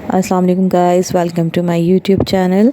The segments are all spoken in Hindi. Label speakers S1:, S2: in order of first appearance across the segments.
S1: अस्सलाम वालेकुम guys, welcome to my YouTube channel.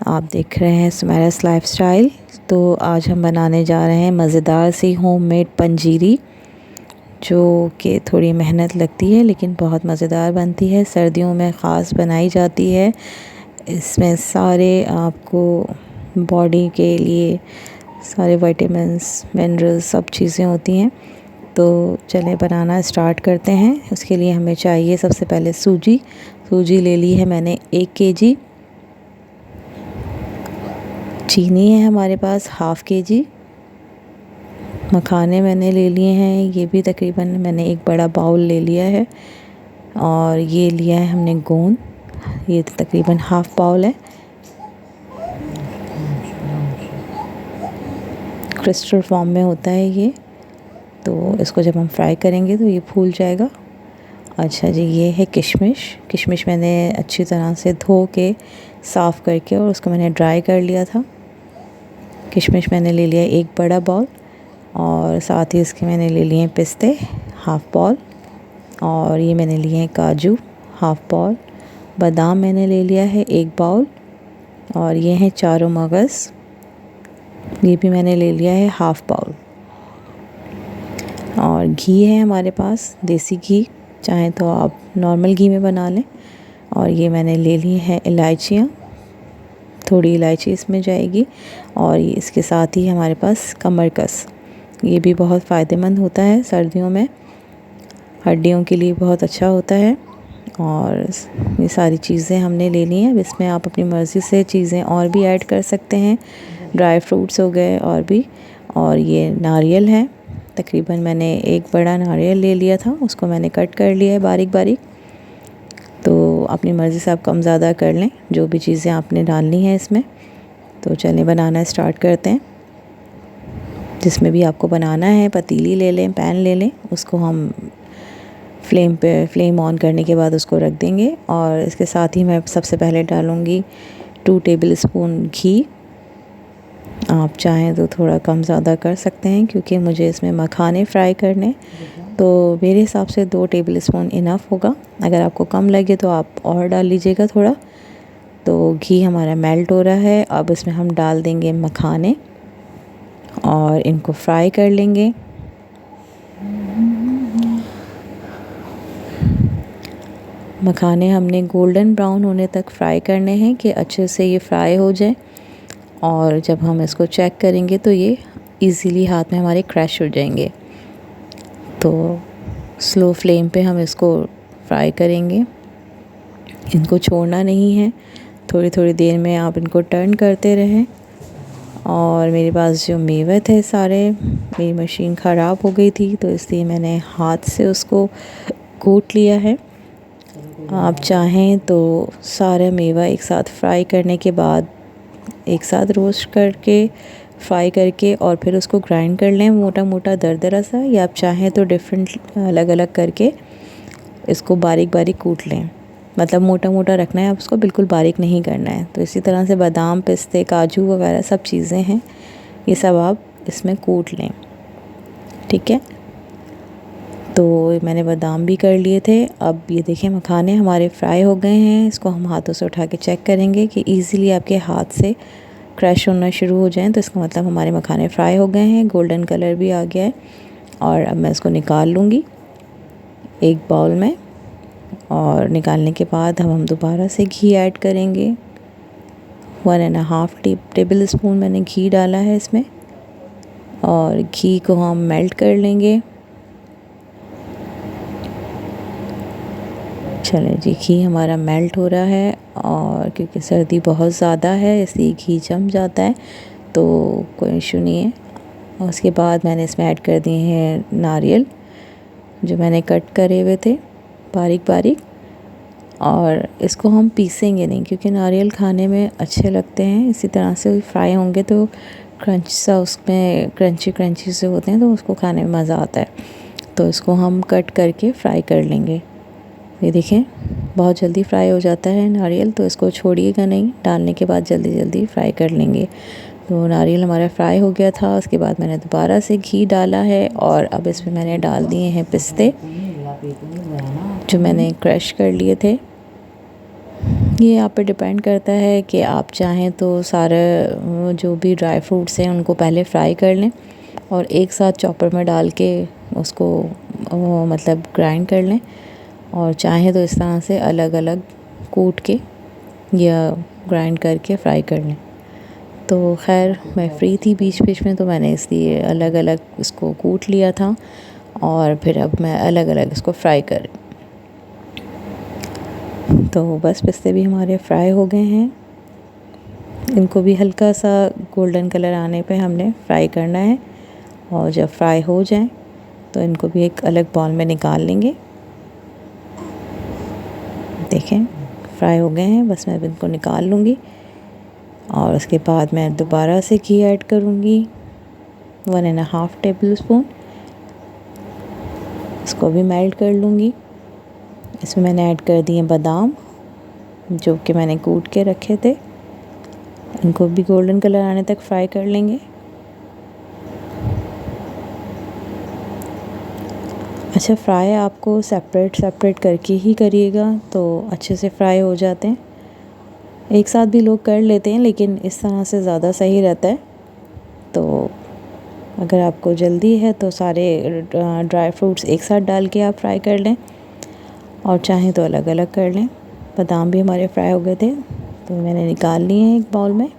S1: आप देख रहे हैं सुमेरास लाइफस्टाइल। तो आज हम बनाने जा रहे हैं मज़ेदार सी होममेड पंजीरी, जो कि थोड़ी मेहनत लगती है लेकिन बहुत मज़ेदार बनती है। सर्दियों में ख़ास बनाई जाती है। इसमें सारे आपको बॉडी के लिए सारे विटामिन्स, मिनरल्स सब चीज़ें होती हैं। तो चलें बनाना स्टार्ट करते हैं। उसके लिए हमें चाहिए सबसे पहले सूजी ले ली है मैंने 1 केजी। चीनी है हमारे पास हाफ़ केजी। मखाने मैंने ले लिए हैं, ये भी तकरीबन मैंने एक बड़ा बाउल ले लिया है। और ये लिया है हमने गोंद, ये तकरीबन हाफ़ बाउल है। क्रिस्टल फॉर्म में होता है ये, तो इसको जब हम फ्राई करेंगे तो ये फूल जाएगा। अच्छा जी, ये है किशमिश मैंने अच्छी तरह से धो के साफ़ करके और उसको मैंने ड्राई कर लिया था। किशमिश मैंने ले लिया एक बड़ा बाउल, और साथ ही इसके मैंने ले लिए पिस्ते हाफ़ बाउल, और ये मैंने लिए हैं काजू हाफ़ बाउल। बादाम मैंने ले लिया है 1 बाउल, और ये हैं चारों मगज़, ये भी मैंने ले लिया है हाफ़ बाउल। और घी है हमारे पास, देसी घी, चाहे तो आप नॉर्मल घी में बना लें। और ये मैंने ले ली है इलायचियाँ, थोड़ी इलायची इसमें जाएगी। और ये इसके साथ ही हमारे पास कमरकस, ये भी बहुत फ़ायदेमंद होता है सर्दियों में, हड्डियों के लिए बहुत अच्छा होता है। और ये सारी चीज़ें हमने ले ली हैं। अब इसमें आप अपनी मर्ज़ी से चीज़ें और भी ऐड कर सकते हैं, ड्राई फ्रूट्स हो गए और भी। और ये नारियल है, तकरीबन मैंने एक बड़ा नारियल ले लिया था, उसको मैंने कट कर लिया है बारीक बारीक। तो अपनी मर्ज़ी से आप कम ज़्यादा कर लें जो भी चीज़ें आपने डालनी है इसमें। तो चलें बनाना स्टार्ट करते हैं। जिसमें भी आपको बनाना है, पतीली ले लें, पैन ले लें, उसको हम फ्लेम ऑन करने के बाद उसको रख देंगे। और इसके साथ ही मैं सबसे पहले डालूँगी 2 टेबल स्पून घी। आप चाहें तो थोड़ा कम ज़्यादा कर सकते हैं, क्योंकि मुझे इसमें मखाने फ्राई करने, तो मेरे हिसाब से 2 टेबल स्पून इनफ होगा। अगर आपको कम लगे तो आप और डाल लीजिएगा थोड़ा। तो घी हमारा मेल्ट हो रहा है, अब इसमें हम डाल देंगे मखाने और इनको फ्राई कर लेंगे। मखाने हमने गोल्डन ब्राउन होने तक फ्राई करने हैं कि अच्छे से ये फ्राई हो जाए। और जब हम इसको चेक करेंगे तो ये इजीली हाथ में हमारे क्रश हो जाएंगे। तो स्लो फ्लेम पे हम इसको फ्राई करेंगे, इनको छोड़ना नहीं है। थोड़ी थोड़ी देर में आप इनको टर्न करते रहें। और मेरे पास जो मेवे थे सारे, मेरी मशीन ख़राब हो गई थी, तो इसलिए मैंने हाथ से उसको कूट लिया है। आप चाहें तो सारा मेवा एक साथ फ्राई करने के बाद एक साथ रोस्ट करके फ्राई करके और फिर उसको ग्राइंड कर लें मोटा मोटा दरदरा सा, या आप चाहें तो डिफरेंट अलग अलग करके इसको बारीक बारीक कूट लें। मतलब मोटा मोटा रखना है, आप उसको बिल्कुल बारीक नहीं करना है। तो इसी तरह से बादाम, पिस्ते, काजू वगैरह सब चीज़ें हैं, ये सब आप इसमें कूट लें, ठीक है। तो मैंने बादाम भी कर लिए थे। अब ये देखें मखाने हमारे फ्राई हो गए हैं। इसको हम हाथों से उठा के चेक करेंगे कि इजीली आपके हाथ से क्रश होना शुरू हो जाएं, तो इसका मतलब हमारे मखाने फ्राई हो गए हैं, गोल्डन कलर भी आ गया है। और अब मैं इसको निकाल लूँगी एक बाउल में। और निकालने के बाद हम दोबारा से घी ऐड करेंगे। 1.5 टेबल स्पून मैंने घी डाला है इसमें, और घी को हम मेल्ट कर लेंगे। चलें जी, घी हमारा मेल्ट हो रहा है, और क्योंकि सर्दी बहुत ज़्यादा है इसलिए घी जम जाता है, तो कोई इशू नहीं है। और उसके बाद मैंने इसमें ऐड कर दिए हैं नारियल, जो मैंने कट करे हुए थे बारीक बारीक। और इसको हम पीसेंगे नहीं, क्योंकि नारियल खाने में अच्छे लगते हैं, इसी तरह से फ्राई होंगे तो क्रंच सा उसमें क्रंची से होते हैं, तो उसको खाने में मज़ा आता है। तो इसको हम कट करके फ्राई कर लेंगे। ये देखें बहुत जल्दी फ्राई हो जाता है नारियल, तो इसको छोड़िएगा नहीं, डालने के बाद जल्दी जल्दी फ्राई कर लेंगे। तो नारियल हमारा फ्राई हो गया था। उसके बाद मैंने दोबारा से घी डाला है, और अब इसमें मैंने डाल दिए हैं पिस्ते, जो मैंने क्रश कर लिए थे। ये आप पे डिपेंड करता है कि आप चाहें तो सारे जो भी ड्राई फ्रूट्स हैं उनको पहले फ्राई कर लें और एक साथ चॉपर में डाल के उसको मतलब ग्राइंड कर लें, और चाहें तो इस तरह से अलग अलग कूट के या ग्राइंड करके फ्राई कर लें। तो खैर मैं फ्री थी बीच बीच में, तो मैंने इसलिए अलग अलग इसको कूट लिया था और फिर अब मैं अलग अलग इसको फ्राई कर। तो बस पिस्ते भी हमारे फ्राई हो गए हैं। इनको भी हल्का सा गोल्डन कलर आने पे हमने फ्राई करना है, और जब फ्राई हो जाए तो इनको भी एक अलग बाउल में निकाल लेंगे। देखें फ्राई हो गए हैं, बस मैं अब इनको निकाल लूँगी और उसके बाद मैं दोबारा से घी ऐड करूँगी 1.5 टेबल स्पून। इसको भी मेल्ट कर लूँगी। इसमें मैंने ऐड कर दिए बादाम जो कि मैंने कूट के रखे थे, इनको भी गोल्डन कलर आने तक फ्राई कर लेंगे। अच्छा, फ्राई आपको सेपरेट करके ही करिएगा तो अच्छे से फ्राई हो जाते हैं। एक साथ भी लोग कर लेते हैं लेकिन इस तरह से ज़्यादा सही रहता है। तो अगर आपको जल्दी है तो सारे ड्राई फ्रूट्स एक साथ डाल के आप फ्राई कर लें, और चाहें तो अलग अलग कर लें। बादाम भी हमारे फ्राई हो गए थे तो मैंने निकाल लिए हैं एक बाउल में।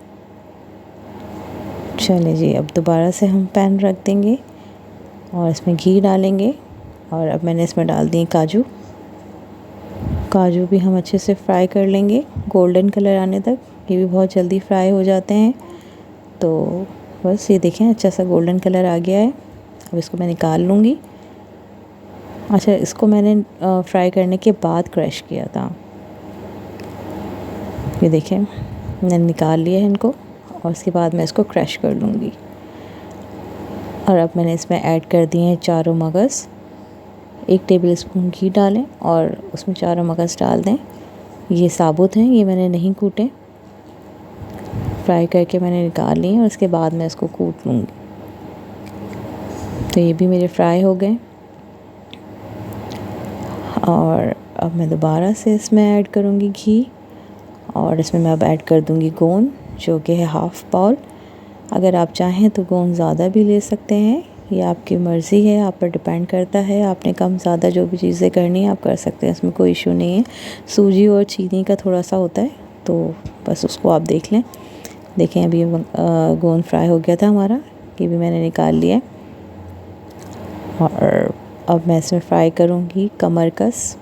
S1: चलिए जी, अब दोबारा से हम पैन रख देंगे और इसमें घी डालेंगे, और अब मैंने इसमें डाल दिए काजू। काजू भी हम अच्छे से फ्राई कर लेंगे गोल्डन कलर आने तक। ये भी बहुत जल्दी फ्राई हो जाते हैं। तो बस ये देखें अच्छा सा गोल्डन कलर आ गया है। अब इसको मैं निकाल लूँगी। अच्छा, इसको मैंने फ्राई करने के बाद क्रश किया था। ये देखें मैंने निकाल लिया है इनको, और उसके बाद मैं इसको क्रश कर लूँगी। और अब मैंने इसमें ऐड कर दिए हैं चारों मगज़। 1 टेबल स्पून घी डालें और उसमें चारों मगज़ डाल दें। ये साबुत हैं, ये मैंने नहीं कूटे, फ्राई करके मैंने निकाल लिए और उसके बाद मैं इसको कूट लूँगी। तो ये भी मेरे फ्राई हो गए, और अब मैं दोबारा से इसमें ऐड करूँगी घी, और इसमें मैं अब ऐड कर दूँगी गोंद जो कि है हाफ़ बाउल। अगर आप चाहें तो गोंद ज़्यादा भी ले सकते हैं, ये आपकी मर्ज़ी है, आप पर डिपेंड करता है। आपने कम ज़्यादा जो भी चीज़ें करनी है आप कर सकते हैं, इसमें कोई इशू नहीं है। सूजी और चीनी का थोड़ा सा होता है, तो बस उसको आप देख लें। देखें अभी गोंद फ्राई हो गया था हमारा, ये भी मैंने निकाल लिया। और अब मैं इसमें फ्राई करूँगी कमरकस।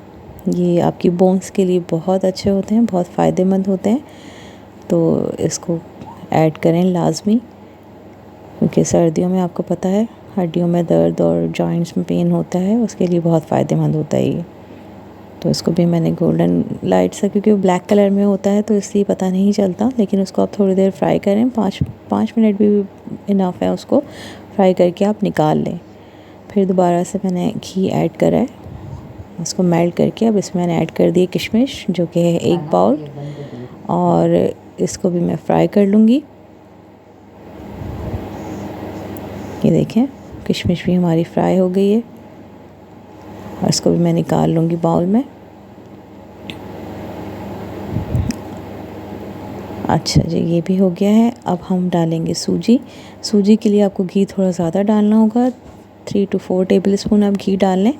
S1: ये आपकी बोन्स के लिए बहुत अच्छे होते हैं, बहुत फ़ायदेमंद होते हैं, तो इसको ऐड करें लाजमी, क्योंकि सर्दियों में आपको पता है हड्डियों में दर्द और जॉइंट्स में पेन होता है, उसके लिए बहुत फ़ायदेमंद होता है ये। तो इसको भी मैंने गोल्डन लाइट सा, क्योंकि वो ब्लैक कलर में होता है तो इसलिए पता नहीं चलता, लेकिन उसको आप थोड़ी देर फ्राई करें, 5 मिनट भी इनफ है। उसको फ्राई करके आप निकाल लें। फिर दोबारा से मैंने घी ऐड करा है, उसको मेल्ट करके अब इसमें मैंने ऐड कर दिए किशमिश जो कि है 1 बाउल, और इसको भी मैं फ्राई कर लूँगी। ये देखें किशमिश भी हमारी फ्राई हो गई है, और इसको भी मैं निकाल लूँगी बाउल में। अच्छा जी, ये भी हो गया है। अब हम डालेंगे सूजी। सूजी के लिए आपको घी थोड़ा ज़्यादा डालना होगा, 3 to 4 टेबल स्पून आप घी डाल लें,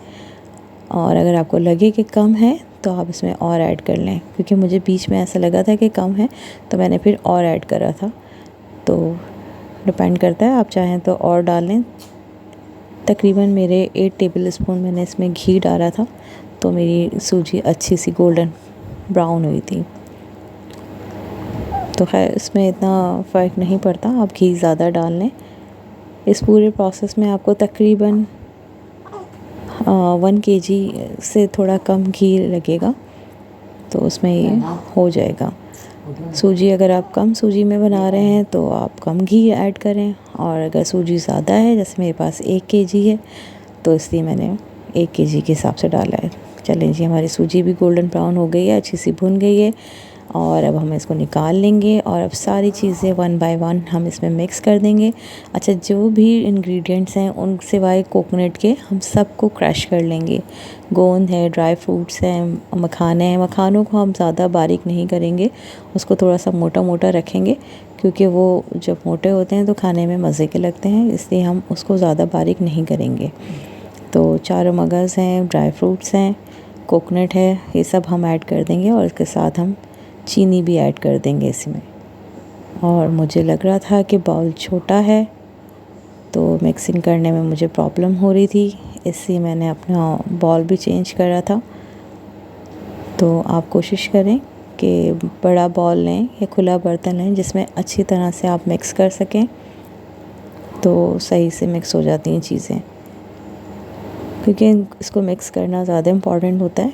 S1: और अगर आपको लगे कि कम है तो आप इसमें और ऐड कर लें, क्योंकि मुझे बीच में ऐसा लगा था कि कम है तो मैंने फिर और ऐड करा था। तो डिपेंड करता है, आप चाहें तो और डाल लें। तकरीबन मेरे 8 टेबल स्पून मैंने इसमें घी डाला था, तो मेरी सूजी अच्छी सी गोल्डन ब्राउन हुई थी। तो खैर इसमें इतना फ़र्क नहीं पड़ता, आप घी ज़्यादा डाल लें। इस पूरे प्रोसेस में आपको तकरीबन 1 kg से थोड़ा कम घी लगेगा, तो उसमें ये हो जाएगा। सूजी अगर आप कम सूजी में बना रहे हैं तो आप कम घी ऐड करें, और अगर सूजी ज़्यादा है, जैसे मेरे पास 1 kg है, तो इसलिए मैंने 1 kg के हिसाब से डाला है। चलें जी, हमारी सूजी भी गोल्डन ब्राउन हो गई है, अच्छी सी भुन गई है। और अब हम इसको निकाल लेंगे और अब सारी चीज़ें वन बाय वन हम इसमें मिक्स कर देंगे। अच्छा, जो भी इंग्रेडिएंट्स हैं उन सिवाय कोकोनट के हम सबको क्रश कर लेंगे। गोंद है, ड्राई फ्रूट्स हैं, मखाने हैं। मखानों को हम ज़्यादा बारीक नहीं करेंगे, उसको थोड़ा सा मोटा मोटा रखेंगे क्योंकि वो जब मोटे होते हैं तो खाने में मज़े के लगते हैं, इसलिए हम उसको ज़्यादा बारीक नहीं करेंगे। तो चारों मगज़ हैं, ड्राई फ्रूट्स हैं, कोकोनट है, ये सब हम ऐड कर देंगे और इसके साथ हम चीनी भी ऐड कर देंगे इसमें। और मुझे लग रहा था कि बाउल छोटा है तो मिक्सिंग करने में मुझे प्रॉब्लम हो रही थी, इसलिए मैंने अपना बाउल भी चेंज करा था। तो आप कोशिश करें कि बड़ा बाउल लें या खुला बर्तन लें जिसमें अच्छी तरह से आप मिक्स कर सकें, तो सही से मिक्स हो जाती हैं चीज़ें, क्योंकि इसको मिक्स करना ज़्यादा इम्पॉर्टेंट होता है।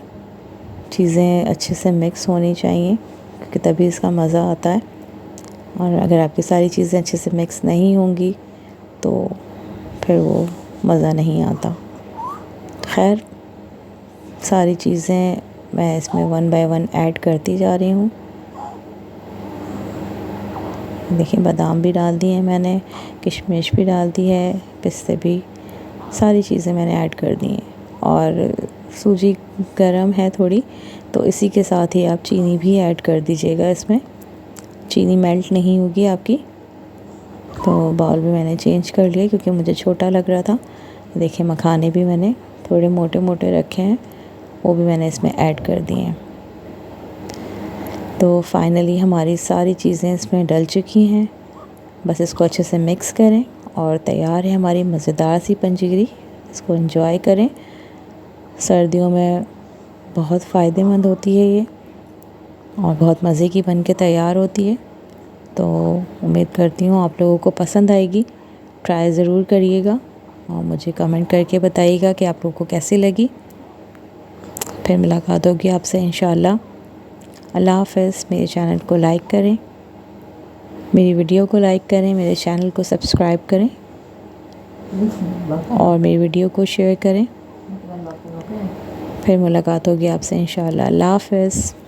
S1: चीज़ें अच्छे से मिक्स होनी चाहिए क्योंकि तभी इसका मज़ा आता है। और अगर आपकी सारी चीज़ें अच्छे से मिक्स नहीं होंगी तो फिर वो मज़ा नहीं आता। खैर, सारी चीज़ें मैं इसमें वन बाय वन ऐड करती जा रही हूँ। देखिए, बादाम भी डाल दिए हैं मैंने, किशमिश भी डाल दी है, पिस्ते भी, सारी चीज़ें मैंने ऐड कर दी हैं। और सूजी गरम है थोड़ी, तो इसी के साथ ही आप चीनी भी ऐड कर दीजिएगा इसमें। चीनी मेल्ट नहीं होगी आपकी। तो बाउल भी मैंने चेंज कर लिया क्योंकि मुझे छोटा लग रहा था। देखिए, मखाने भी मैंने थोड़े मोटे मोटे रखे हैं, वो भी मैंने इसमें ऐड कर दिए हैं। तो फाइनली हमारी सारी चीज़ें इसमें डल चुकी हैं। बस इसको अच्छे से मिक्स करें और तैयार है हमारी मज़ेदार सी पंजीरी। इसको एंजॉय करें, सर्दियों में बहुत फ़ायदेमंद होती है ये और बहुत मज़े की बन के तैयार होती है। तो उम्मीद करती हूँ आप लोगों को पसंद आएगी। ट्राई ज़रूर करिएगा और मुझे कमेंट करके बताइएगा कि आप लोगों को कैसी लगी। फिर मुलाकात होगी आपसे इंशाल्लाह। अल्लाह हाफ़िज़। मेरे चैनल को लाइक करें, मेरी वीडियो को लाइक करें, मेरे चैनल को सब्सक्राइब करें और मेरी वीडियो को शेयर करें। फिर मुलाकात होगी आपसे इंशाल्लाह। अल्लाह हाफ़िज़।